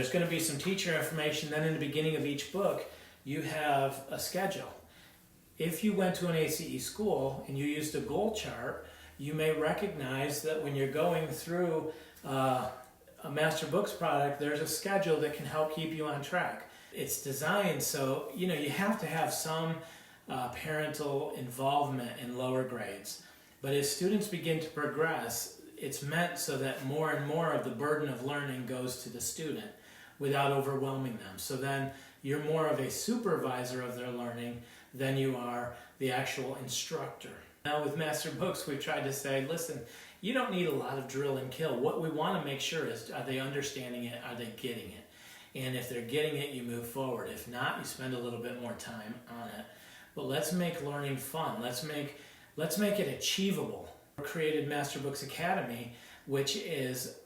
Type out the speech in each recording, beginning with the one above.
there's going to be some teacher information. Then in the beginning of each book, you have a schedule. If you went to an ACE school and you used a goal chart, you may recognize that when you're going through a masterbooks product, there's a schedule that can help keep you on track. It's designed so, you have to have some parental involvement in lower grades. But as students begin to progress, it's meant so that more and more of the burden of learning goes to the student without overwhelming them. So then you're more of a supervisor of their learning than you are the actual instructor. Now with masterbooks, we've tried to say, listen, you don't need a lot of drill and kill. What we want to make sure is, are they understanding it? Are they getting it? And if they're getting it, you move forward. If not, you spend a little bit more time on it. But let's make learning fun. Let's make it achievable. We created Masterbooks Academy, which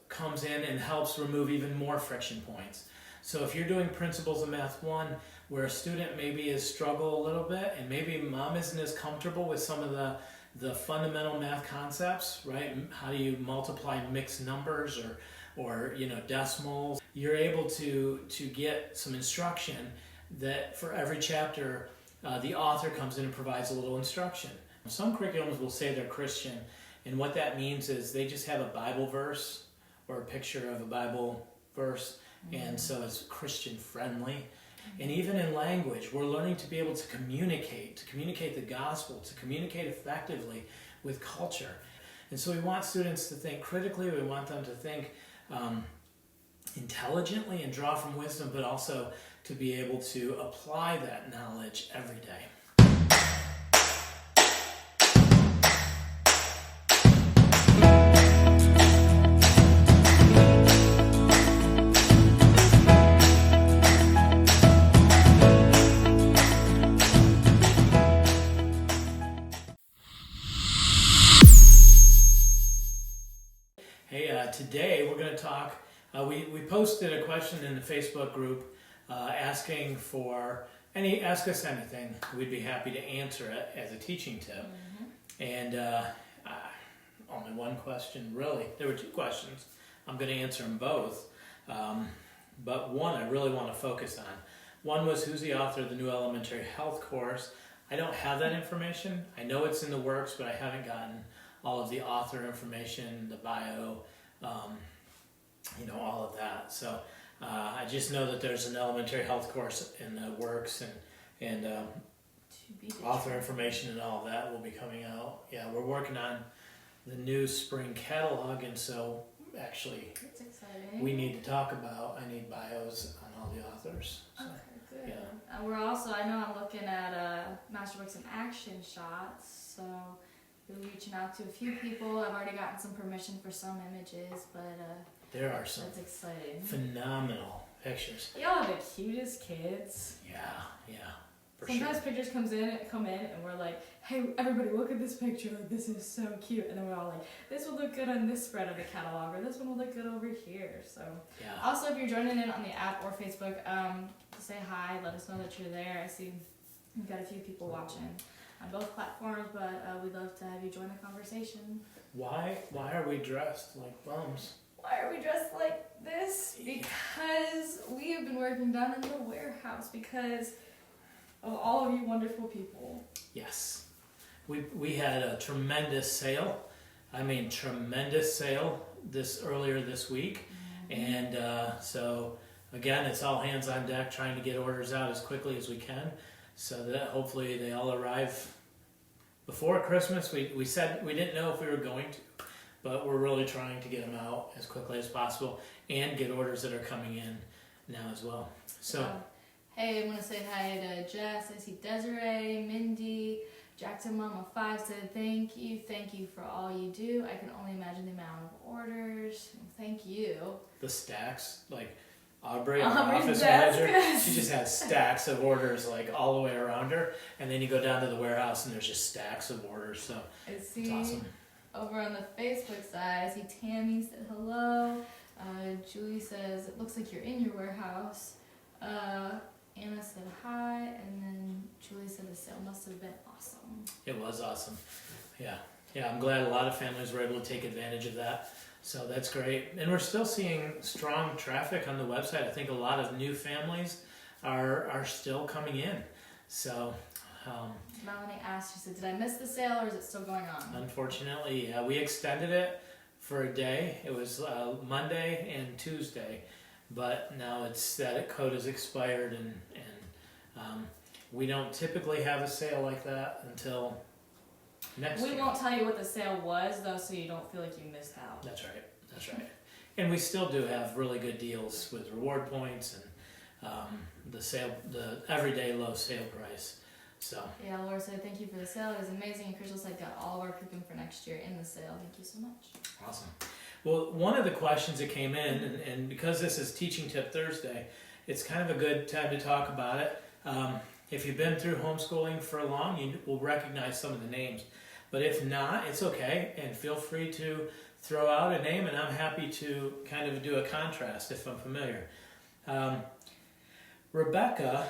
comes in and helps remove even more friction points. So if you're doing Principles of Math 1, where a student maybe has struggled a little bit, and maybe mom isn't as comfortable with some of the fundamental math concepts, right? How do you multiply mixed numbers or decimals? You're able to get some instruction that for every chapter, the author comes in and provides a little instruction. Some curriculums will say they're Christian, and what that means is they just have a Bible verse or a picture of a Bible verse, and so it's Christian friendly. And even in language, we're learning to be able to communicate the gospel, to communicate effectively with culture. And so we want students to think critically, we want them to think intelligently and draw from wisdom, but also to be able to apply that knowledge every day. Today we're going to talk, we posted a question in the Facebook group asking for ask us anything. We'd be happy to answer it as a teaching tip. And only one question really. There were two questions. I'm going to answer them both. But one I really want to focus on. One was, who's the author of the new elementary health course? I don't have that information. I know it's in the works, but I haven't gotten all of the author information, the bio, all of that. So I just know that there's an elementary health course in the works, and author information and all of that will be coming out. Yeah, we're working on the new spring catalog, and so actually that's exciting. We need to talk about, I need bios on all the authors. So, okay, good. Yeah. We're also, I know I'm looking at Masterbooks and Action Shots, so we're reaching out to a few people. I've already gotten some permission for some images, but there are some that's exciting. phenomenal pictures. Y'all are the cutest kids. Yeah. Sometimes pictures come in and we're like, hey, everybody look at this picture, like this is so cute, and then we're all like, this will look good on this spread of the catalog, or this one will look good over here. So yeah. Also, if you're joining in on the app or Facebook, say hi, let us know that you're there. I see we've got a few people watching on both platforms, but we'd love to have you join the conversation. Why are we dressed like bums? Why are we dressed like this? Because we have been working down in the warehouse because of all of you wonderful people. Yes. We had a tremendous sale. I mean, tremendous sale earlier this week. And so, again, it's all hands on deck trying to get orders out as quickly as we can so that hopefully they all arrive before Christmas. We said we didn't know if we were going to, but we're really trying to get them out as quickly as possible and get orders that are coming in now as well. So. Hey, I want to say hi to Jess. I see Desiree, Mindy, Jackson Mama 5 said thank you for all you do. I can only imagine the amount of orders. Thank you. The stacks, like Aubrey, our office manager, she just has stacks of orders like all the way around her, and then you go down to the warehouse and there's just stacks of orders. So it's awesome. Over on the Facebook side, I see Tammy said hello. Julie says it looks like you're in your warehouse. Anna said hi, and then Julie said the sale must have been awesome. It was awesome. Yeah, I'm glad a lot of families were able to take advantage of that. So that's great. And we're still seeing strong traffic on the website. I think a lot of new families are still coming in. So Melanie asked, she said, did I miss the sale or is it still going on? unfortunately, yeah, we extended it for a day. It was Monday and Tuesday, but now that code has expired, and we don't typically have a sale like that until next year. We won't tell you what the sale was, though, so you don't feel like you missed out. That's right. That's right. And we still do have really good deals with reward points and the everyday low sale price. So Yeah, Laura said, thank you for the sale. It was amazing. And Crystal said, got all of our cooking for next year in the sale. Thank you so much. awesome. Well, one of the questions that came in, and because this is Teaching Tip Thursday, it's kind of a good time to talk about it. If you've been through homeschooling for long, you will recognize some of the names. But if not, it's okay, and feel free to throw out a name, and I'm happy to kind of do a contrast if I'm familiar. Rebecca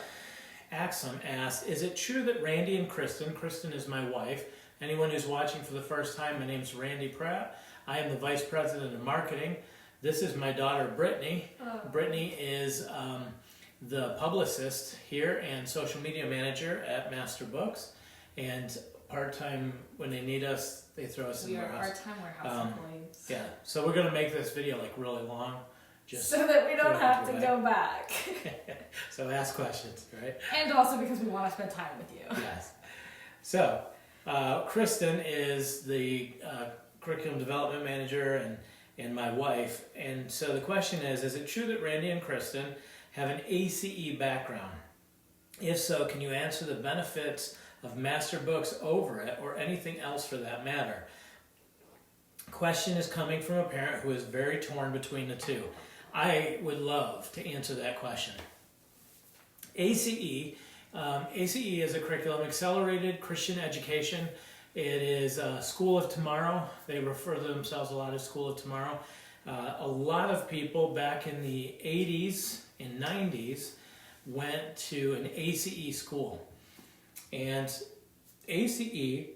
Axum asked, is it true that Randy and Kristen is my wife, anyone who's watching for the first time, my name's Randy Pratt. I am the Vice President of Marketing. This is my daughter, Brittany. Brittany is the publicist here and social media manager at Masterbooks. And part-time, when they need us, they throw us in the warehouse. We are part-time warehouse employees. Yeah, so we're going to make this video like really long. Just so that we don't have to go back. So ask questions, right? And also because we want to spend time with you. Yes. So, Kristen is the curriculum development manager and my wife. And so the question is it true that Randy and Kristen have an ACE background? If so, can you answer the benefits of Masterbooks over it, or anything else for that matter? Question is coming from a parent who is very torn between the two. I would love to answer that question. ACE is a curriculum, Accelerated Christian Education. It is School of Tomorrow. They refer to themselves a lot as School of Tomorrow. A lot of people back in the 80s and 90s went to an ACE school. And ACE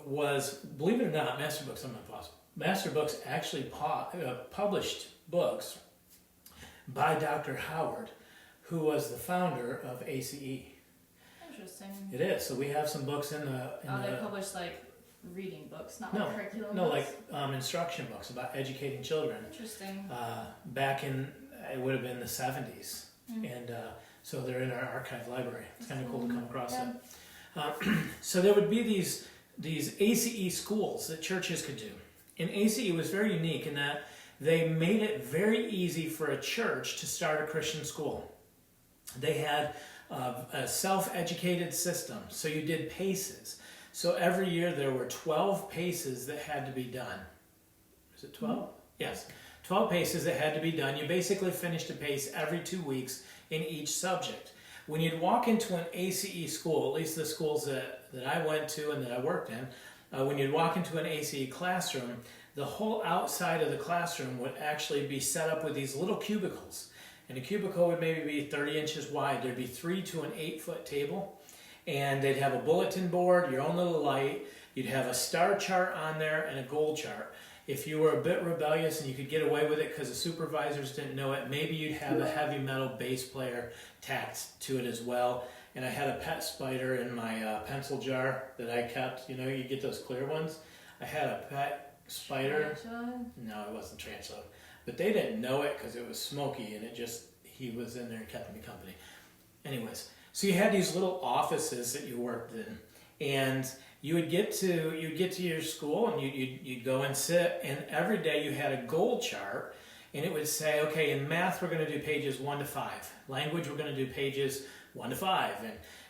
was, believe it or not, Masterbooks, I'm not possible. Masterbooks actually published books by Dr. Howard, who was the founder of ACE. Interesting. It is. So we have some books in the... they published like reading books, not No, like curriculum No, books? like instruction books about educating children. Interesting. Back in, it would have been the 70s. And so they're in our archive library. It's kind of cool to come across that. So there would be these ACE schools that churches could do. And ACE was very unique in that they made it very easy for a church to start a Christian school. They had a self-educated system. So you did paces. So every year there were 12 paces that had to be done. Is it 12? Yes. 12 paces that had to be done. You basically finished a pace every 2 weeks in each subject. When you'd walk into an ACE school, at least the schools that I went to and that I worked in, when you'd walk into an ACE classroom, the whole outside of the classroom would actually be set up with these little cubicles. And a cubicle would maybe be 30 inches wide. There'd be 3 to an 8-foot table. And they'd have a bulletin board, your own little light. You'd have a star chart on there and a goal chart. If you were a bit rebellious and you could get away with it because the supervisors didn't know it, maybe you'd have a heavy metal bass player tacked to it as well. And I had a pet spider in my pencil jar that I kept. You know, you get those clear ones. I had a pet spider. Tarantula? No, it wasn't tarantula. But they didn't know it because it was smoky and he was in there and kept me company. Anyways, so you had these little offices that you worked in. And you would get to your school and you'd go and sit, and every day you had a goal chart, and it would say, okay, in math we're going to do pages 1 to 5. Language we're going to do pages 1 to 5.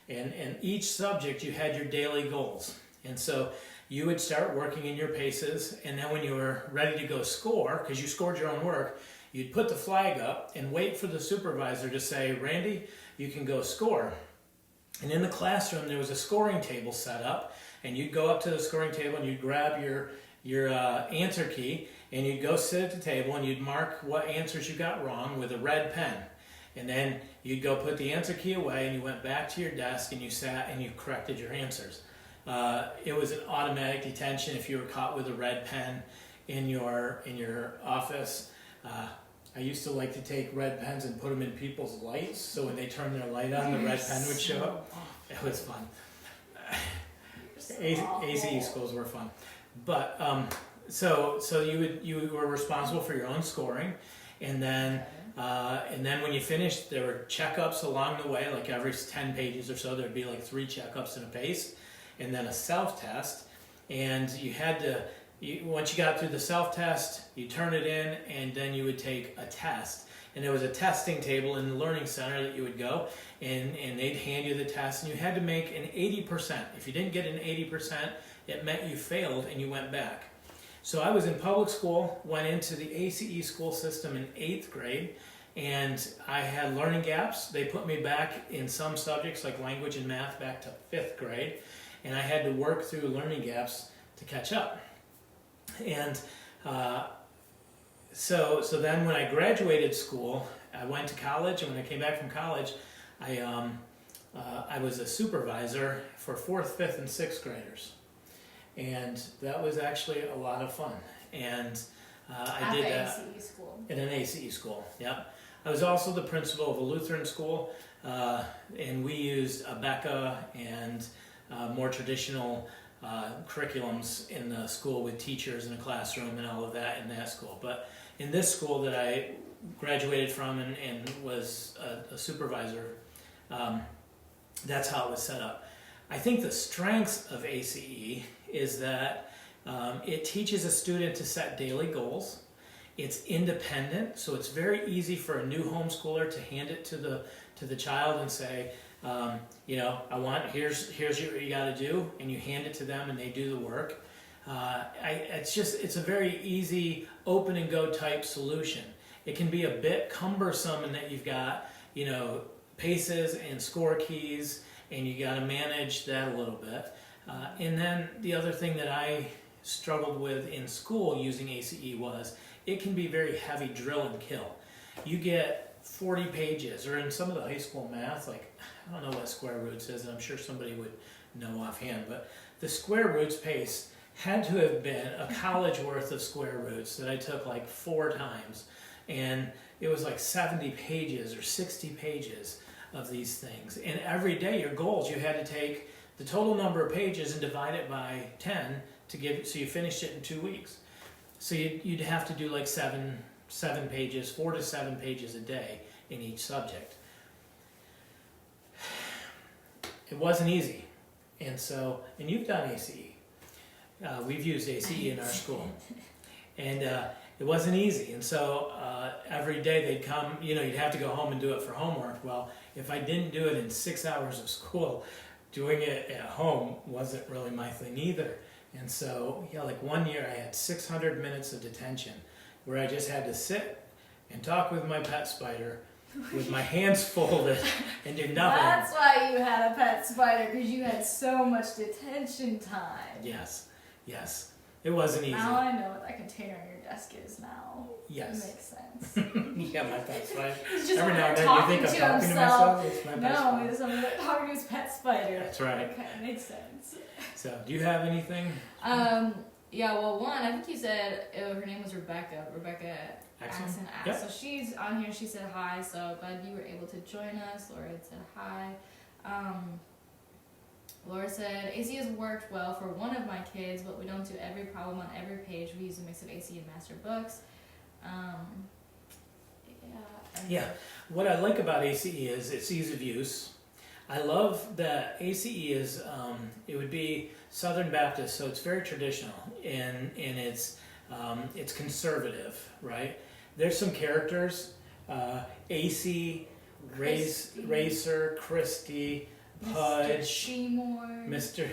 And each subject you had your daily goals. And so you would start working in your paces, and then when you were ready to go score, because you scored your own work, you'd put the flag up and wait for the supervisor to say, Randy, you can go score. And in the classroom there was a scoring table set up, and you'd go up to the scoring table and you'd grab your answer key, and you'd go sit at the table and you'd mark what answers you got wrong with a red pen. And then you'd go put the answer key away, and you went back to your desk and you sat and you corrected your answers. It was an automatic detention if you were caught with a red pen. in your office. I used to like to take red pens and put them in people's lights, so when they turned their light on, the red pen would show up. It was fun. ACE schools were fun, but so you were responsible for your own scoring, and then when you finished, there were checkups along the way. Like every 10 pages or so, there'd be like 3 checkups in a pace, and then a self-test. And you had to, once you got through the self-test, you turn it in, and then you would take a test. And there was a testing table in the learning center that you would go, and they'd hand you the test, and you had to make an 80%. If you didn't get an 80%, it meant you failed and you went back. So I was in public school, went into the ACE school system in 8th grade, and I had learning gaps. They put me back in some subjects like language and math back to 5th grade, and I had to work through learning gaps to catch up. And so then when I graduated school, I went to college, and when I came back from college, I was a supervisor for 4th, 5th, and 6th graders. And that was actually a lot of fun. And I did that ACE school. In an ACE school, yeah. I was also the principal of a Lutheran school, and we used Abeka and more traditional curriculums in the school with teachers in a classroom and all of that in that school. But in this school that I graduated from and was a supervisor, that's how it was set up. I think the strengths of ACE is that it teaches a student to set daily goals. It's independent, so it's very easy for a new homeschooler to hand it to the child and say, here's what you got to do, and you hand it to them and they do the work. It's a very easy open and go type solution. It can be a bit cumbersome in that you've got paces and score keys, and you got to manage that a little bit. And then the other thing that I struggled with in school using ACE was it can be very heavy drill and kill. You get 40 pages, or in some of the high school math, like I don't know what square roots is, and I'm sure somebody would know offhand, but the square roots pace had to have been a college worth of square roots that I took like 4 times, and it was like 70 pages or 60 pages of these things. And every day your goals, you had to take the total number of pages and divide it by 10 so you finished it in 2 weeks. So you'd have to do like 7 pages, 4 to 7 pages a day in each subject. It wasn't easy. And you've done ACE. We've used ACE in our school. And it wasn't easy. And so every day they'd come, you'd have to go home and do it for homework. Well, if I didn't do it in 6 hours of school, doing it at home wasn't really my thing either. And so, like one year I had 600 minutes of detention where I just had to sit and talk with my pet spider with my hands folded and do nothing. That's why you had a pet spider, because you had so much detention time. Yes. It wasn't easy. Now I know what that container on your desk is now. Yes. It makes sense. Yeah, my pet spider. He's just Every now and then you think I'm talking to himself. myself. It's my pet No, spider. he's somebody talking to his pet spider. That's right. Okay, makes sense. So, do you have anything? Yeah, well, one, I think you said her name was Rebecca. Rebecca Excellent. Axon. Yep. So she's on here. She said hi. So glad you were able to join us. Laura said hi. Laura said AC has worked well for one of my kids, but we don't do every problem on every page. We use a mix of AC and masterbooks. Yeah. What I like about ACE is its ease of use. I love that ACE is, it would be Southern Baptist, so it's very traditional, and it's conservative, right? There's some characters, AC, Racer, Christy, Pudge, Mr. Seymour, Mr.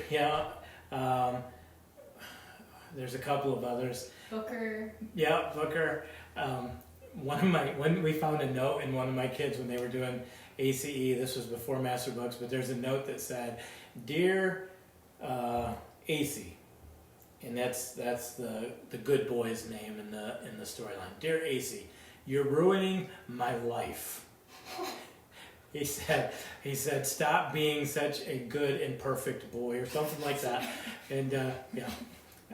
There's a couple of others. Booker. Yeah, Booker. When we found a note in one of my kids when they were doing ACE, this was before masterbooks, but there's a note that said, "Dear AC," and that's the good boy's name in the storyline. "Dear AC, you're ruining my life." He said, "Stop being such a good and perfect boy," or something like that. And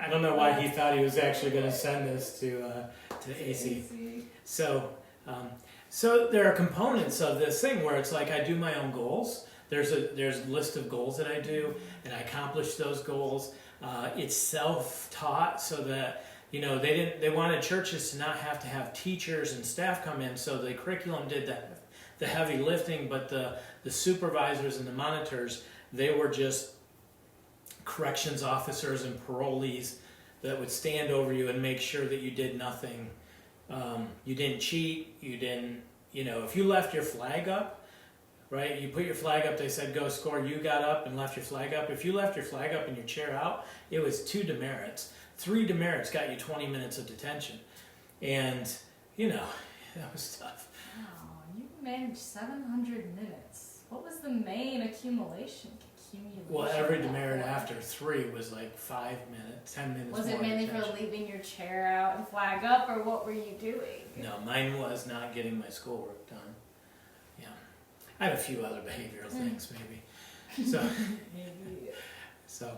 I don't know why he thought he was actually going to send this to AC. So there are components of this thing where it's like I do my own goals. There's a list of goals that I do, and I accomplish those goals. It's self-taught, so that they wanted churches to not have to have teachers and staff come in, so the curriculum did the heavy lifting, but the supervisors and the monitors, they were just corrections officers and parolees that would stand over you and make sure that you did nothing. You didn't cheat. You didn't, if you left your flag up, right? You put your flag up, they said go score. You got up and left your flag up. If you left your flag up and your chair out, it was 2 demerits. 3 demerits got you 20 minutes of detention. And, that was tough. Wow, you managed 700 minutes. What was the main accumulation? Well, every demerit after 3 was like 5 minutes, 10 minutes. Was it mainly for leaving your chair out and flag up, or what were you doing? No, mine was not getting my schoolwork done. Yeah, I had a few other behavioral things maybe. So,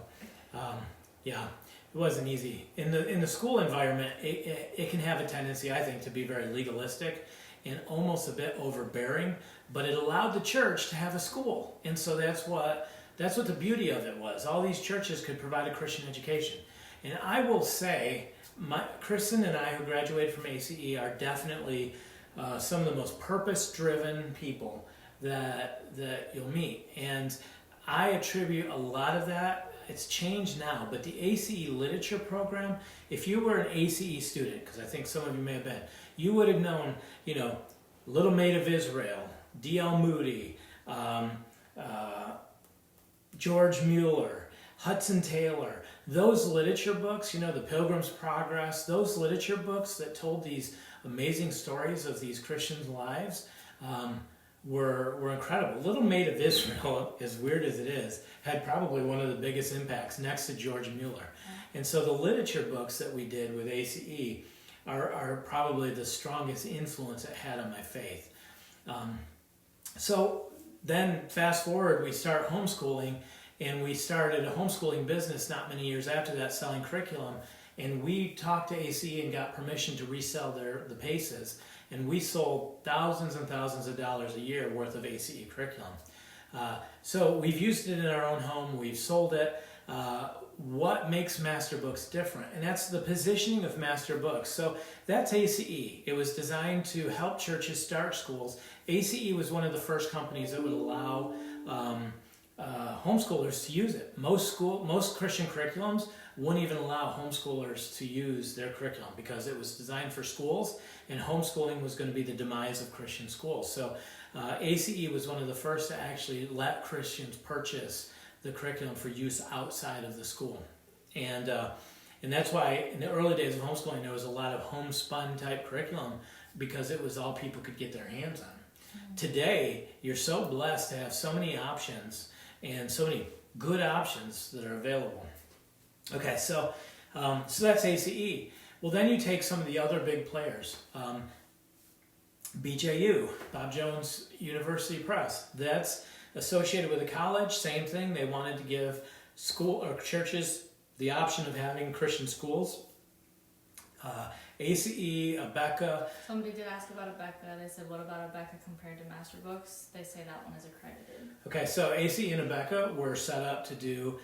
yeah, it wasn't easy. In the school environment, it can have a tendency, I think, to be very legalistic and almost a bit overbearing. But it allowed the church to have a school, and so that's what the beauty of it was. All these churches could provide a Christian education. And I will say, Kristen and I, who graduated from ACE, are definitely some of the most purpose-driven people that you'll meet. And I attribute a lot of that. It's changed now, but the ACE literature program, if you were an ACE student, because I think some of you may have been, you would have known, Little Maid of Israel, D.L. Moody, George Mueller, Hudson Taylor, those literature books, the Pilgrim's Progress, those literature books that told these amazing stories of these Christians' lives were incredible. Little Maid of Israel, as weird as it is, had probably one of the biggest impacts next to George Mueller. And so the literature books that we did with ACE are probably the strongest influence it had on my faith. So then fast forward, we start homeschooling, and we started a homeschooling business not many years after that, selling curriculum. And we talked to ACE and got permission to resell the PACEs, and we sold thousands and thousands of dollars a year worth of ACE curriculum. So we've used it in our own home. We've sold it. What makes masterbooks different? And that's the positioning of masterbooks. So that's ACE. It was designed to help churches start schools. ACE was one of the first companies that would allow homeschoolers to use it. Most Christian curriculums wouldn't even allow homeschoolers to use their curriculum because it was designed for schools, and homeschooling was going to be the demise of Christian schools. So ACE was one of the first to actually let Christians purchase the curriculum for use outside of the school. And that's why in the early days of homeschooling there was a lot of homespun type curriculum because it was all people could get their hands on. Mm-hmm. Today, you're so blessed to have so many options and so many good options that are available. Okay, so that's ACE. Well, then you take some of the other big players. BJU, Bob Jones University Press. That's associated with a college, same thing. They wanted to give school or churches the option of having Christian schools. ACE, Abeka. Somebody did ask about Abeka. They said, what about Abeka compared to masterbooks? They say that one is accredited. Okay, so ACE and Abeka were set up to do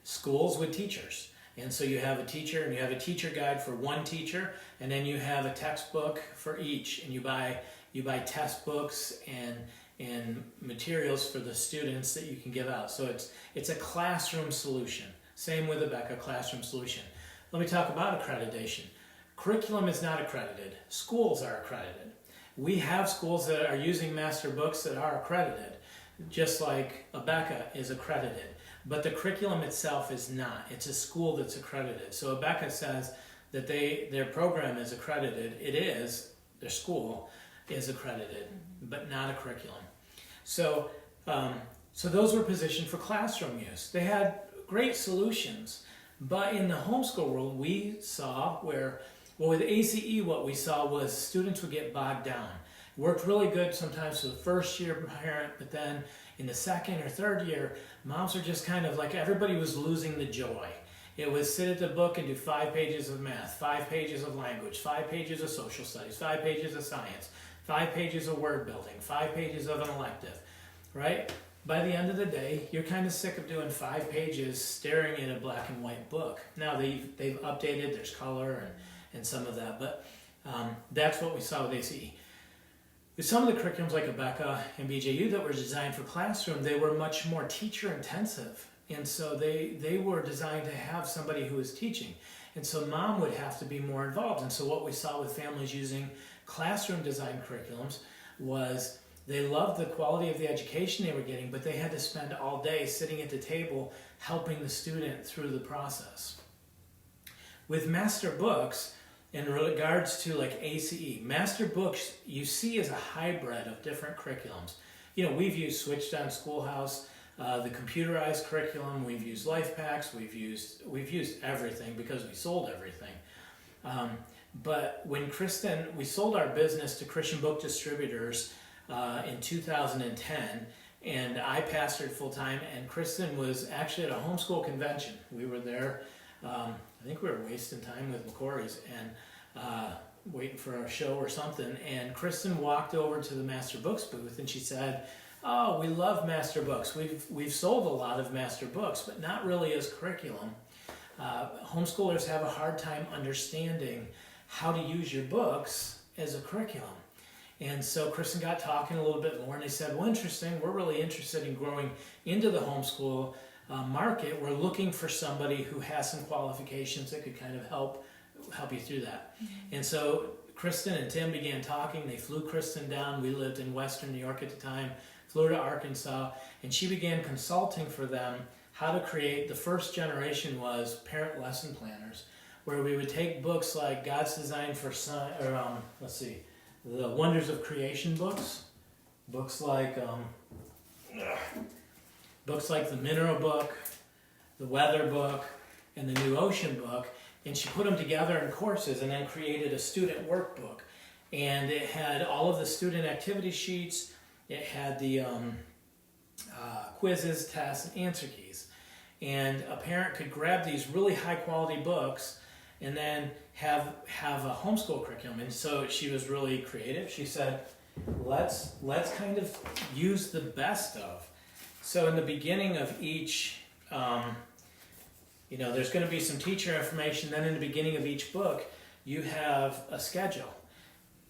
schools with teachers. And so you have a teacher, and you have a teacher guide for one teacher, and then you have a textbook for each, and you buy test books and materials for the students that you can give out. So it's a classroom solution. Same with Abeka, classroom solution. Let me talk about accreditation. Curriculum is not accredited. Schools are accredited. We have schools that are using masterbooks that are accredited, just like Abeka is accredited. But the curriculum itself is not. It's a school that's accredited. So Abeka says that their program is accredited. It is. Their school is accredited, but not a curriculum. So those were positioned for classroom use. They had great solutions. But in the homeschool world, we saw with ACE, what we saw was students would get bogged down. It worked really good sometimes for the first year parent, but then in the second or third year, moms are just kind of like everybody was losing the joy. It was sit at the book and do 5 pages of math, 5 pages of language, 5 pages of social studies, 5 pages of science, 5 pages of word building, 5 pages of an elective, right? By the end of the day, you're kind of sick of doing 5 pages staring at a black and white book. Now they've updated, there's color and some of that, but that's what we saw with ACE. With some of the curriculums like Abeka and BJU that were designed for classroom, they were much more teacher intensive. And so they were designed to have somebody who was teaching. And so mom would have to be more involved. And so what we saw with families using classroom design curriculums was they loved the quality of the education they were getting, but they had to spend all day sitting at the table helping the student through the process. With master books, in regards to like ACE, master books you see as a hybrid of different curriculums. You know, we've used Switched On Schoolhouse, the computerized curriculum, we've used Life Packs, we've used everything because we sold everything. But when we sold our business to Christian Book Distributors in 2010, and I pastored full time, and Kristen was actually at a homeschool convention. We were there, I think we were wasting time with McCory's and waiting for our show or something, and Kristen walked over to the Master Books booth and she said, "Oh, we love Master Books. We've sold a lot of Master Books, but not really as curriculum. Homeschoolers have a hard time understanding how to use your books as a curriculum." And so Kristen got talking a little bit more, and they said, "Well, interesting. We're really interested in growing into the homeschool market. We're looking for somebody who has some qualifications that could kind of help you through that." Mm-hmm. And so Kristen and Tim began talking. They flew Kristen down. We lived in Western New York at the time. Flew to Arkansas, and she began consulting for them how to create. The first generation was parent lesson planners, where we would take books like God's Design for the Wonders of Creation books like the Mineral book, the Weather book, and the New Ocean book, and she put them together in courses and then created a student workbook. And it had all of the student activity sheets. It had the quizzes, tests, and answer keys. And a parent could grab these really high quality books and then have a homeschool curriculum. And so she was really creative. She said, let's kind of use the best of. So in the beginning of each, there's going to be some teacher information. Then in the beginning of each book, you have a schedule.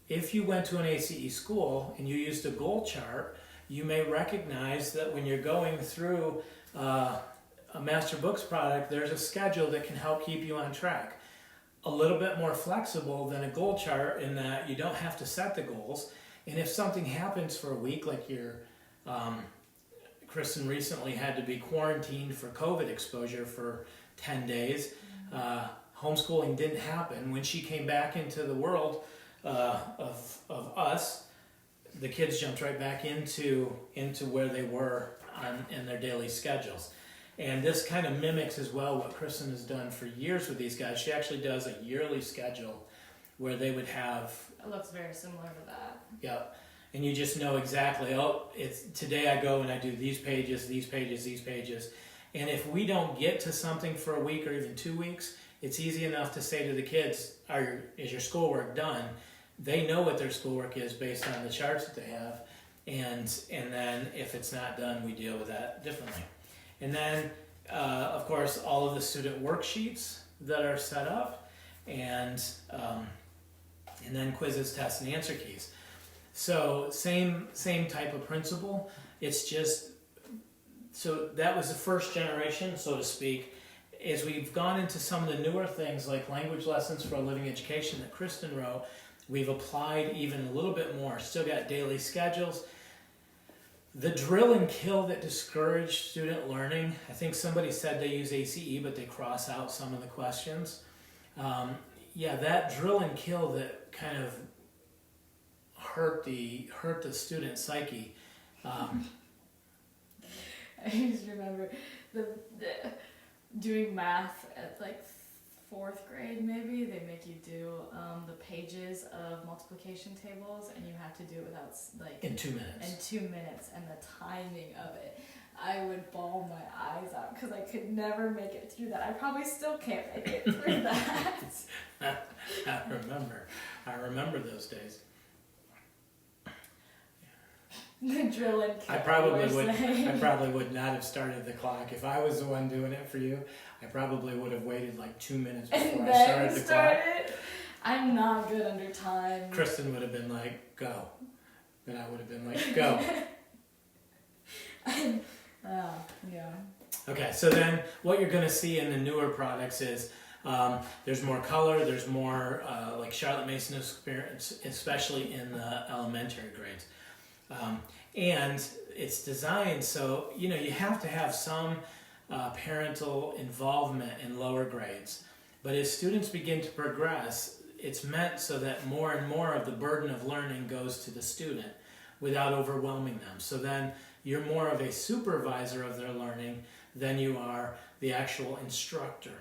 If you went to an ACE school and you used a goal chart, you may recognize that when you're going through a Master Books product, there's a schedule that can help keep you on track. A little bit more flexible than a goal chart in that you don't have to set the goals. And if something happens for a week, like Kristen recently had to be quarantined for COVID exposure for 10 days, homeschooling didn't happen. When she came back into the world of us, the kids jumped right back into where they were in their daily schedules. And this kind of mimics as well what Kristen has done for years with these guys. She actually does a yearly schedule where they would have... It looks very similar to that. Yep. And you just know exactly, it's today I go and I do these pages, these pages, these pages. And if we don't get to something for a week or even 2 weeks, it's easy enough to say to the kids, is your schoolwork done? They know what their schoolwork is based on the charts that they have. And then if it's not done, we deal with that differently. And then, of course, all of the student worksheets that are set up, and then quizzes, tests, and answer keys. So same type of principle. It's just, so that was the first generation, so to speak. As we've gone into some of the newer things like Language Lessons for a Living Education that Kristen wrote, we've applied even a little bit more. Still got daily schedules. The drill and kill that discouraged student learning, I think somebody said they use ACE, but they cross out some of the questions. That drill and kill that kind of hurt the student psyche. I just remember the doing math at like 4th grade, maybe they make you do the pages of multiplication tables, and you have to do it without in 2 minutes. In 2 minutes, and the timing of it. I would bawl my eyes out because I could never make it through that. I probably still can't make it through that. I remember those days. The drill and kill. I probably would not have started the clock. If I was the one doing it for you, I probably would have waited like 2 minutes before I started the clock. I'm not good under time. Kristen would have been like, go. And I would have been like, go. Yeah. Okay, so then what you're going to see in the newer products is there's more color, there's more like Charlotte Mason experience, especially in the elementary grades. And it's designed so, you have to have some parental involvement in lower grades. But as students begin to progress, it's meant so that more and more of the burden of learning goes to the student without overwhelming them. So then you're more of a supervisor of their learning than you are the actual instructor.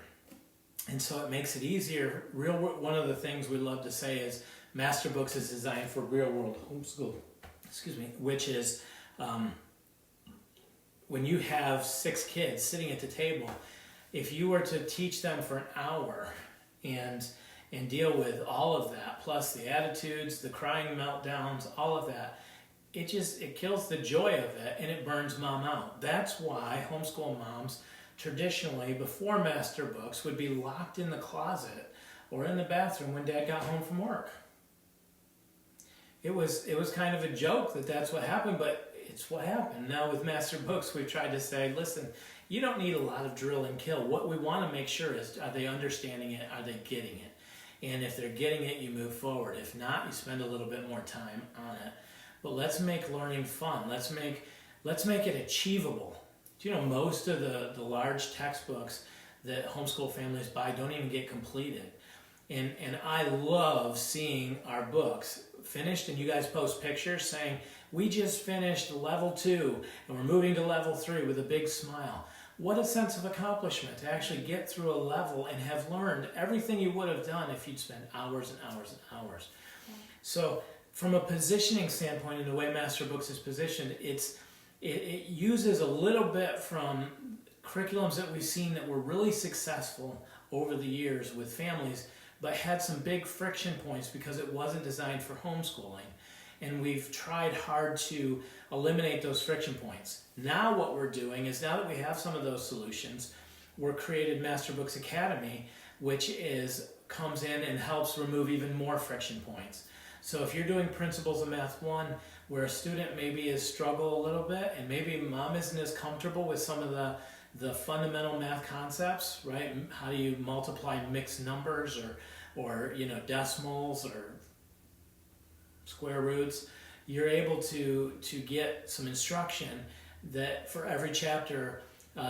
And so it makes it easier. One of the things we love to say is Masterbooks is designed for real-world homeschool. Which is when you have 6 kids sitting at the table, if you were to teach them for an hour and deal with all of that, plus the attitudes, the crying meltdowns, all of that, it kills the joy of it and it burns mom out. That's why homeschool moms traditionally before Masterbooks would be locked in the closet or in the bathroom when dad got home from work. It was kind of a joke that that's what happened, but it's what happened. Now with Masterbooks, we've tried to say, listen, you don't need a lot of drill and kill. What we want to make sure is, are they understanding it? Are they getting it? And if they're getting it, you move forward. If not, you spend a little bit more time on it. But let's make learning fun. Let's make it achievable. Do you know most of the large textbooks that homeschool families buy don't even get completed? And I love seeing our books finished, and you guys post pictures saying, we just finished level 2 and we're moving to level 3 with a big smile. What a sense of accomplishment to actually get through a level and have learned everything you would have done if you'd spent hours and hours and hours. Yeah. So from a positioning standpoint, in the way Masterbooks is positioned, it uses a little bit from curriculums that we've seen that were really successful over the years with families, but had some big friction points because it wasn't designed for homeschooling. And we've tried hard to eliminate those friction points. Now what we're doing is, now that we have some of those solutions, we're created Masterbooks Academy, which comes in and helps remove even more friction points. So if you're doing Principles of Math 1, where a student maybe has struggled a little bit, and maybe mom isn't as comfortable with some of the fundamental math concepts, right? How do you multiply mixed numbers or decimals or square roots? You're able to get some instruction that for every chapter,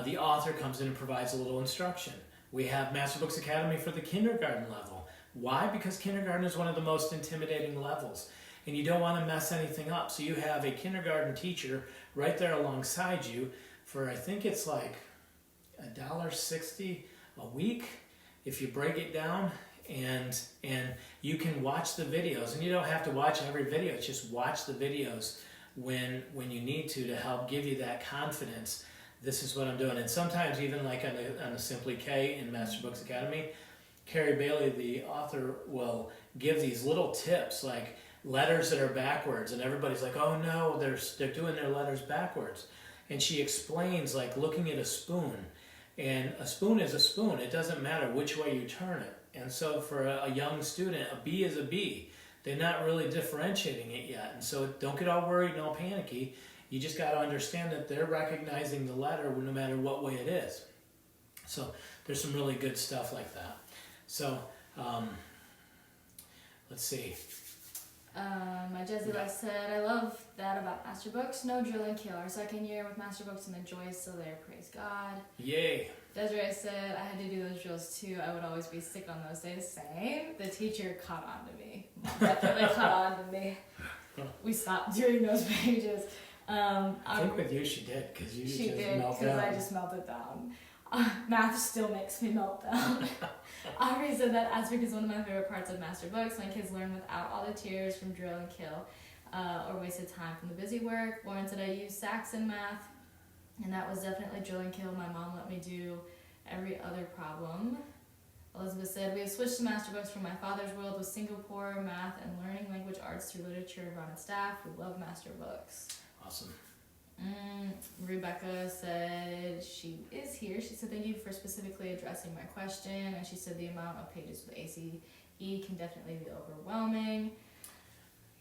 the author comes in and provides a little instruction. We have Masterbooks Academy for the kindergarten level. Why? Because kindergarten is one of the most intimidating levels, and you don't want to mess anything up. So you have a kindergarten teacher right there alongside you for, I think it's like $1.60 a week if you break it down, and you can watch the videos, and you don't have to watch every video. Just watch the videos when you need to help give you that confidence. This is what I'm doing. And sometimes even like on the Simply K in Masterbooks Academy, Carrie Bailey, the author, will give these little tips like letters that are backwards, and everybody's like, oh no, they're doing their letters backwards. And she explains like looking at a spoon, and a spoon is a spoon. It doesn't matter which way you turn it. And so for a young student, a B is a B. They're not really differentiating it yet. And so don't get all worried and all panicky. You just got to understand that they're recognizing the letter no matter what way it is. So there's some really good stuff like that. So let's see. My Jesse Life said, I love that about Masterbooks. No drill and kill. Our second year with Masterbooks and the joy is still there. Praise God. Yay. Desiree said, I had to do those drills too. I would always be sick on those days. Same. The teacher caught on to me. Definitely caught on to me. We stopped doing those pages. I think with you she did, because you she just did, melted down. I just melted down. Math still makes me melt down. Aubrey said that aspect is one of my favorite parts of Masterbooks. My kids learn without all the tears from drill and kill or wasted time from the busy work. Lauren said I use Saxon math. And that was definitely drill and kill. My mom let me do every other problem. Elizabeth said, we have switched to masterbooks from my father's world with Singapore, math, and learning language arts through literature around its staff. We love masterbooks. Awesome. Rebecca said she is here. She said, thank you for specifically addressing my question. And she said the amount of pages with ACE can definitely be overwhelming.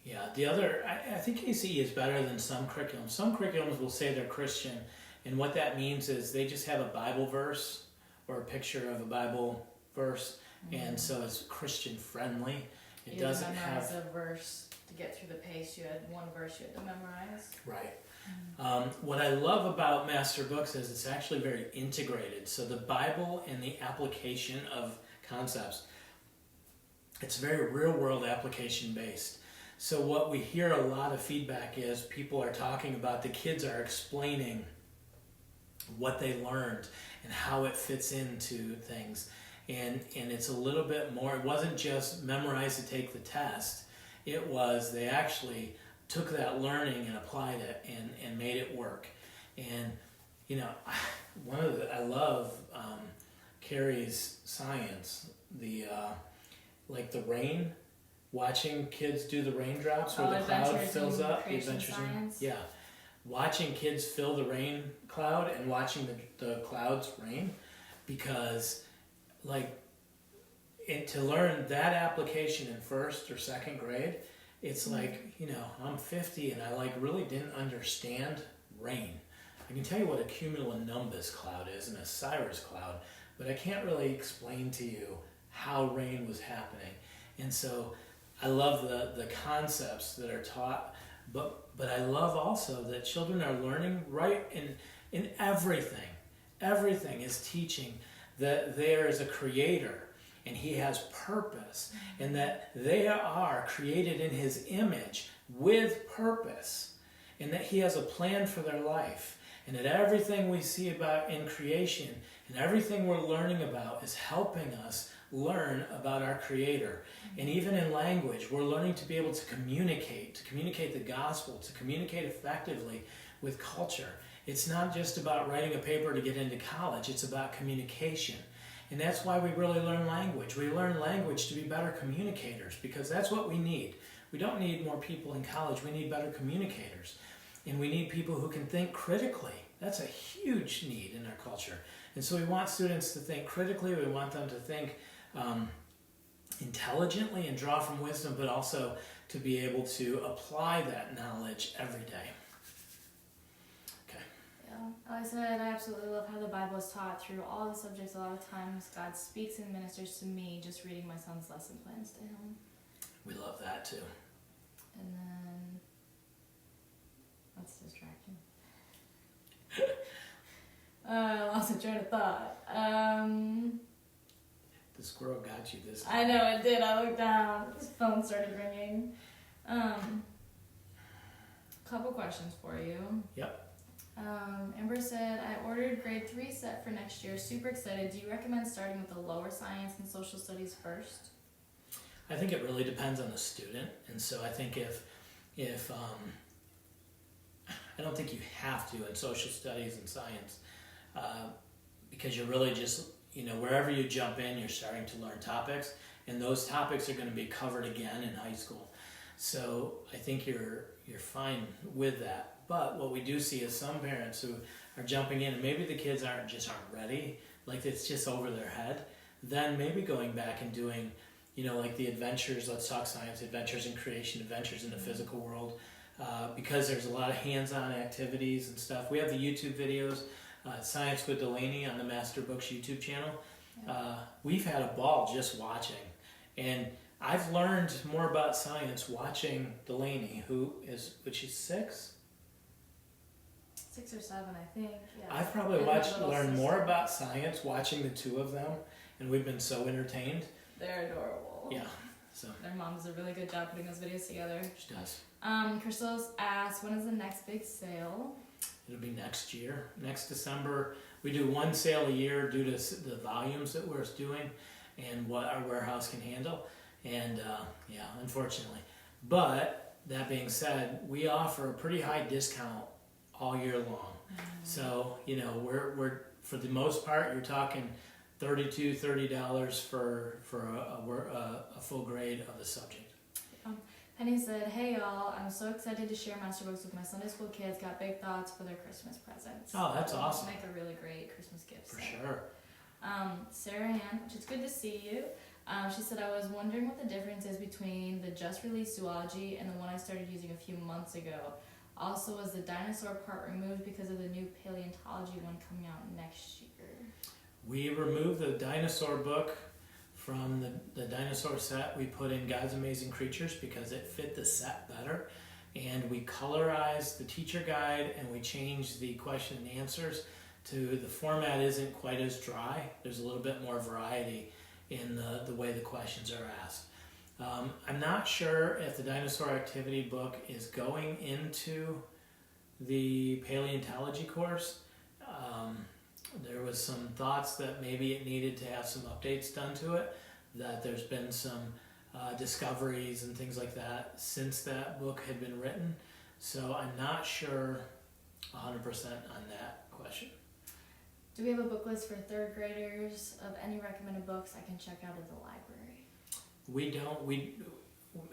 Yeah, I think ACE is better than some curriculums. Some curriculums will say they're Christian, and what that means is they just have a Bible verse or a picture of a Bible verse, and so it's Christian friendly. It doesn't have a verse to get through the pace. You had one verse you had to memorize. Right. What I love about Master Books is it's actually very integrated. So the Bible and the application of concepts, it's very real world application based. So what we hear a lot of feedback is people are talking about, the kids are explaining what they learned and how it fits into things. And it's a little bit more, it wasn't just memorize to take the test. It was, they actually took that learning and applied it and made it work. And, you know, I love Carrie's science, like the rain, watching kids do the raindrops where the cloud fills up. The adventures in, yeah. Watching kids fill the rain cloud and watching the clouds rain, because to learn that application in first or second grade, it's like, you know, I'm 50 and I really didn't understand rain. I can tell you what a cumulonimbus cloud is and a cirrus cloud, but I can't really explain to you how rain was happening. And so I love the concepts that are taught, but I love also that children are learning right in everything. Everything is teaching that there is a creator and he has purpose, and that they are created in his image with purpose, and that he has a plan for their life, and that everything we see about in creation and everything we're learning about is helping us learn about our creator. And even in language, we're learning to be able to communicate the gospel, to communicate effectively with culture. It's not just about writing a paper to get into college, it's about communication. And that's why we really learn language. We learn language to be better communicators, because that's what we need. We don't need more people in college, we need better communicators. And we need people who can think critically. That's a huge need in our culture. And so we want students to think critically, we want them to think intelligently and draw from wisdom, but also to be able to apply that knowledge every day. I said, I absolutely love how the Bible is taught through all the subjects. A lot of times God speaks and ministers to me just reading my son's lesson plans to him. We love that too. And then, that's distracting. I lost a train of thought. The squirrel got you this time. I know it did. I looked down. His phone started ringing. Couple questions for you. Yep. Amber said, I ordered grade 3 set for next year. Super excited. Do you recommend starting with the lower science and social studies first? I think it really depends on the student. And so I think if I don't think you have to in social studies and science, because you're really just, you know, wherever you jump in, you're starting to learn topics, and those topics are going to be covered again in high school. So I think you're fine with that. But what we do see is some parents who are jumping in, and maybe the kids aren't ready, like it's just over their head, then maybe going back and doing, you know, like the adventures, let's talk science, adventures in creation, adventures in the physical world, because there's a lot of hands-on activities and stuff. We have the YouTube videos, Science with Delaney on the Master Books YouTube channel. We've had a ball just watching, and I've learned more about science watching Delaney, which is 6? 6 or 7, I think. Yeah. I've probably learned more about science watching the two of them, and we've been so entertained. They're adorable. Yeah. So their mom does a really good job putting those videos together. She does. Crystal's asked, when is the next big sale? It'll be next year, next December. We do one sale a year due to the volumes that we're doing and what our warehouse can handle. And unfortunately. But that being said, we offer a pretty high discount all year long. So, we're for the most part, you're talking $30 for a full grade of the subject. Penny said, "Hey y'all, I'm so excited to share masterbooks with my Sunday school kids. Got big thoughts for their Christmas presents." Oh, that's awesome. Make a really great Christmas gift. For sure. Sarah Ann, which is good to see you. She said, "I was wondering what the difference is between the just released zoology and the one I started using a few months ago. Also, was the dinosaur part removed because of the new paleontology one coming out next year?" We removed the dinosaur book from the dinosaur set. We put in God's Amazing Creatures because it fit the set better. And we colorized the teacher guide, and we changed the question and answers to the format isn't quite as dry. There's a little bit more variety in the way the questions are asked. I'm not sure if the dinosaur activity book is going into the paleontology course. There was some thoughts that maybe it needed to have some updates done to it, that there's been some discoveries and things like that since that book had been written. So I'm not sure 100% on that question. Do we have a book list for third graders of any recommended books I can check out at the library? We don't.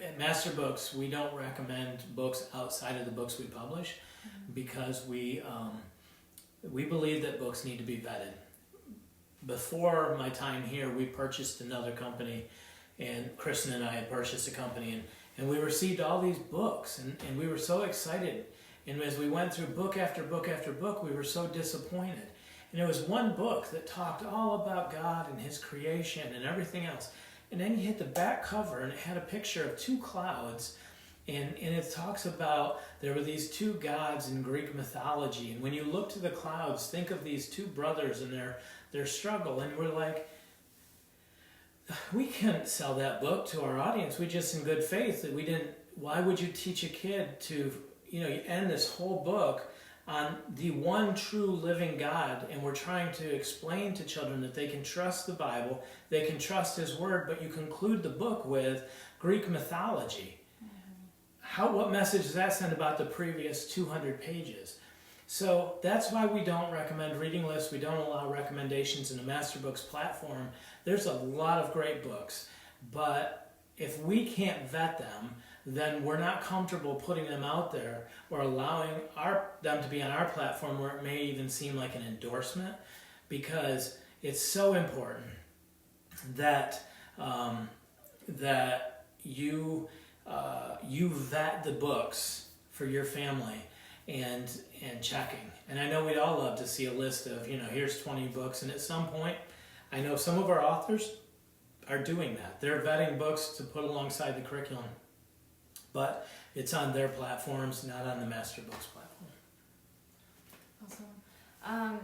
At Masterbooks, we don't recommend books outside of the books we publish because we believe that books need to be vetted. Before my time here, we purchased another company, and Kristen and I had purchased a company, and we received all these books, and we were so excited. And as we went through book after book after book, we were so disappointed. And there was one book that talked all about God and His creation and everything else. And then you hit the back cover, and it had a picture of two clouds, and it talks about there were these two gods in Greek mythology. And when you look to the clouds, think of these two brothers and their struggle. And we're like, we can't sell that book to our audience. We just, in good faith, that we didn't. Why would you teach a kid to, you end this whole book on the one true living God, and we're trying to explain to children that they can trust the Bible, they can trust His Word, but you conclude the book with Greek mythology. What message does that send about the previous 200 pages? So that's why we don't recommend reading lists. We don't allow recommendations in the Masterbooks platform. There's a lot of great books, but if we can't vet them, then we're not comfortable putting them out there or allowing them to be on our platform where it may even seem like an endorsement, because it's so important that you vet the books for your family and checking. And I know we'd all love to see a list of, here's 20 books, and at some point, I know some of our authors are doing that. They're vetting books to put alongside the curriculum. But it's on their platforms, not on the Masterbooks platform. Awesome.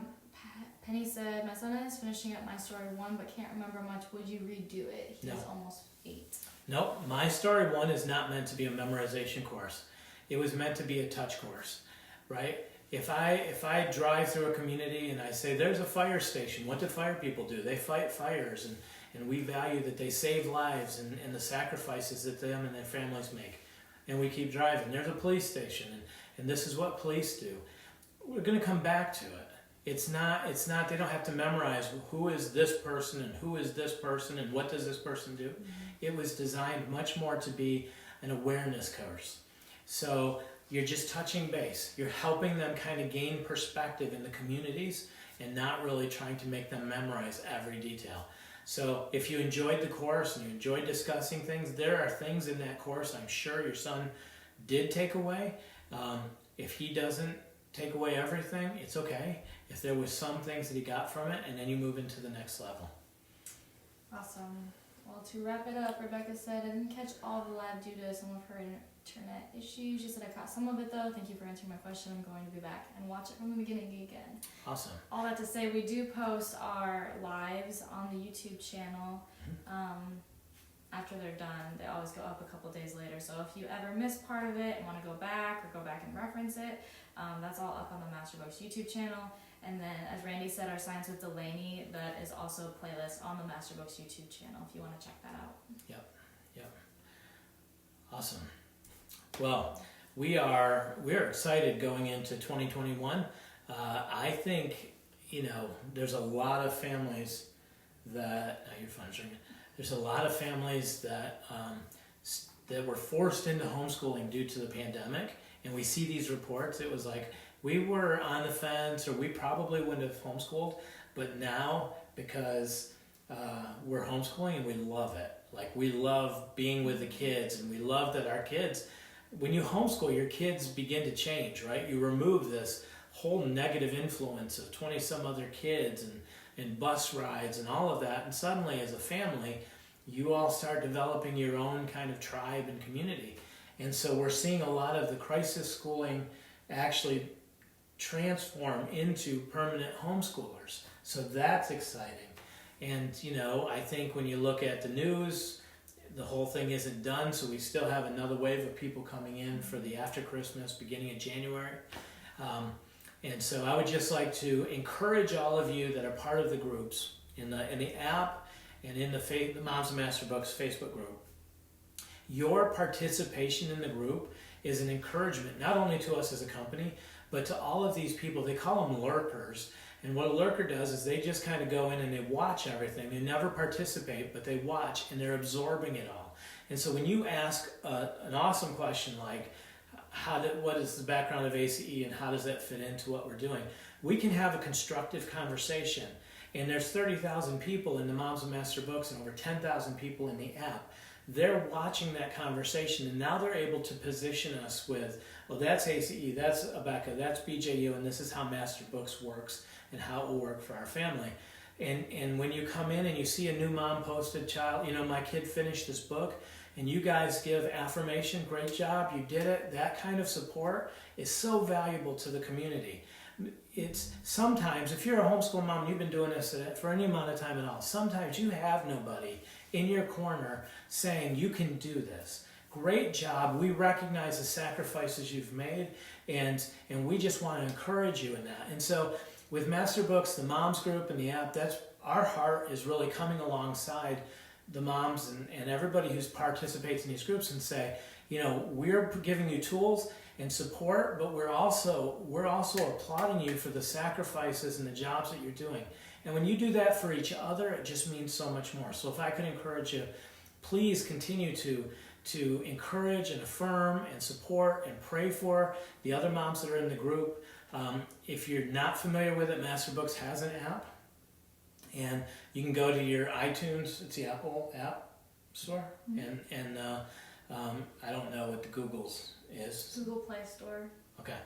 Penny said, "My son is finishing up My Story 1, but can't remember much. Would you redo it? He's almost 8. Nope. My Story 1 is not meant to be a memorization course. It was meant to be a touch course, right? If I drive through a community and I say, there's a fire station, what do fire people do? They fight fires, and we value that they save lives and the sacrifices that them and their families make. And we keep driving. There's a police station, and this is what police do. We're going to come back to it. It's not, they don't have to memorize who is this person and who is this person and what does this person do. It was designed much more to be an awareness course. So you're just touching base. You're helping them kind of gain perspective in the communities and not really trying to make them memorize every detail. So if you enjoyed the course and you enjoyed discussing things, there are things in that course I'm sure your son did take away. If he doesn't take away everything, it's okay. If there was some things that he got from it, and then you move into the next level. Awesome. Well, to wrap it up, Rebecca said, "I didn't catch all the live due to some of her internet issues. She said, I caught some of it though. Thank you for answering my question. I'm going to be back and watch it from the beginning again." Awesome. All that to say, we do post our lives on the YouTube channel. After they're done, they always go up a couple days later. So if you ever miss part of it and want to go back and reference it, that's all up on the Masterbooks YouTube channel. And then, as Randy said, our Science with Delaney, that is also a playlist on the Masterbooks YouTube channel if you want to check that out. Yep. Awesome. Well, we're excited going into 2021. I think, there's a lot of families that, your phone's ringing. There's a lot of families that that were forced into homeschooling due to the pandemic, and we see these reports. It was like we were on the fence, or we probably wouldn't have homeschooled, but now because we're homeschooling and we love it. Like, we love being with the kids, and we love that our kids, when you homeschool, your kids begin to change, right? You remove this whole negative influence of 20 some other kids and bus rides and all of that, and suddenly as a family you all start developing your own kind of tribe and community. And so we're seeing a lot of the crisis schooling actually transform into permanent homeschoolers, so that's exciting. And I think when you look at the news, the whole thing isn't done, so we still have another wave of people coming in for the after Christmas, beginning of January. And so I would just like to encourage all of you that are part of the groups in the app and in the Moms and Master Books Facebook group. Your participation in the group is an encouragement, not only to us as a company, but to all of these people. They call them lurkers. And what a lurker does is they just kind of go in and they watch everything. They never participate, but they watch and they're absorbing it all. And so when you ask an awesome question like, what is the background of ACE and how does that fit into what we're doing, we can have a constructive conversation. And there's 30,000 people in the Moms and Master Books and over 10,000 people in the app. They're watching that conversation, and now they're able to position us with, well, that's ACE, that's Abeka, that's BJU, and this is how Master Books works and how it will work for our family. And when you come in and you see a new mom posted child, my kid finished this book, and you guys give affirmation, great job, you did it, that kind of support is so valuable to the community. It's sometimes, if you're a homeschool mom, you've been doing this for any amount of time at all, sometimes you have nobody in your corner saying you can do this. Great job, we recognize the sacrifices you've made, and we just want to encourage you in that. And so with Master Books, the moms group and the app, that's our heart is really coming alongside the moms and everybody who participates in these groups and say, we're giving you tools and support, but we're also applauding you for the sacrifices and the jobs that you're doing. And when you do that for each other, it just means so much more. So if I could encourage you, please continue to encourage and affirm and support and pray for the other moms that are in the group. If you're not familiar with it, Master Books has an app, and you can go to your iTunes, it's the Apple app store, and I don't know what the Google's is. Google Play Store. Okay.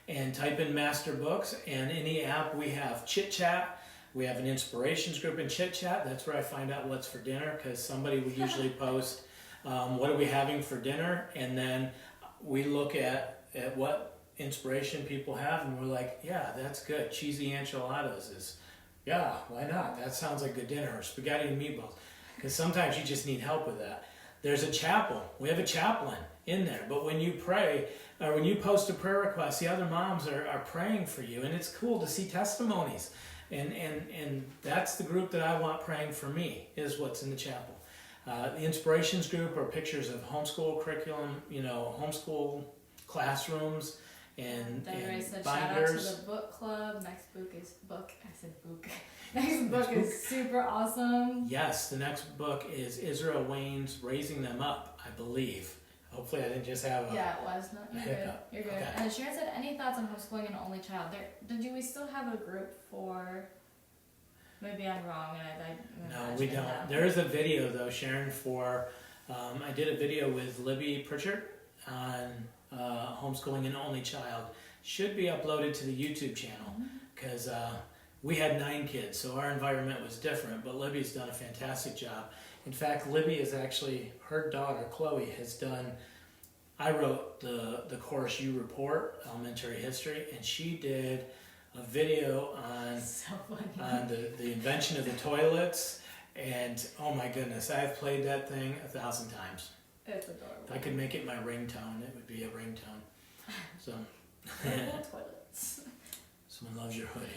And type in Master Books, and in the app we have Chit Chat. We have an inspirations group in Chit Chat. That's where I find out what's for dinner, because somebody would usually post, what are we having for dinner? And then we look at what inspiration people have, and we're like, yeah, that's good. Cheesy enchiladas is, yeah, why not? That sounds like good dinner. Or spaghetti and meatballs. Because sometimes you just need help with that. There's a chapel. We have a chaplain in there. But when you pray, or when you post a prayer request, the other moms are praying for you. And it's cool to see testimonies. And that's the group that I want praying for me, is what's in the chapel. The inspirations group are pictures of homeschool curriculum, homeschool classrooms and said, binders. Shout out to the book club. Next book is Next book is super awesome. Yes, the next book is Israel Wayne's Raising Them Up, I believe. Hopefully I didn't just have a Yeah, it was. No, you're good. You're good. Okay. And Sharon said, any thoughts on homeschooling an only child? Do we still have a group for... Maybe I'm wrong. No, we don't. There is a video, though, Sharon, for... I did a video with Libby Pritchard on homeschooling an only child. Should be uploaded to the YouTube channel, because we had 9 kids, so our environment was different, but Libby's done a fantastic job. In fact, Libby is actually, her daughter, Chloe, has done, I wrote the course You Report, Elementary History, and she did a video on the invention of the toilets, and oh my goodness, I've played that thing 1,000 times. It's adorable. If I could make it my ringtone, it would be a ringtone. So, toilets. Someone loves your hoodie.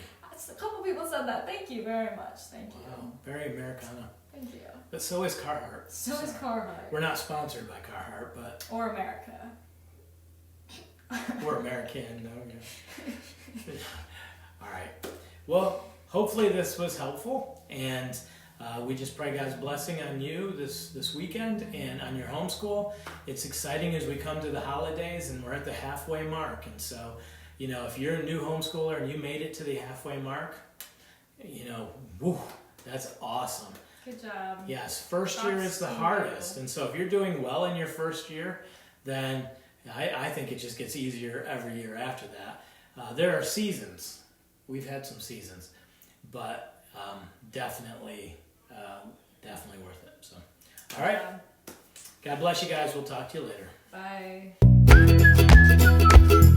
A couple people said that. Thank you very much. Thank you. Wow, very Americana. Thank you. But so is Carhartt. So is Carhartt. We're not sponsored by Carhartt, but... Or America. We're American, no. Yeah. All right. Well, hopefully this was helpful, and we just pray God's blessing on you this weekend and on your homeschool. It's exciting as we come to the holidays, and we're at the halfway mark. And so, if you're a new homeschooler and you made it to the halfway mark, woo, that's awesome. Good job. Yes, first year is the hardest. And so if you're doing well in your first year, then I think it just gets easier every year after that. There are seasons. We've had some seasons, but definitely worth it. So, all right. God bless you guys. We'll talk to you later. Bye.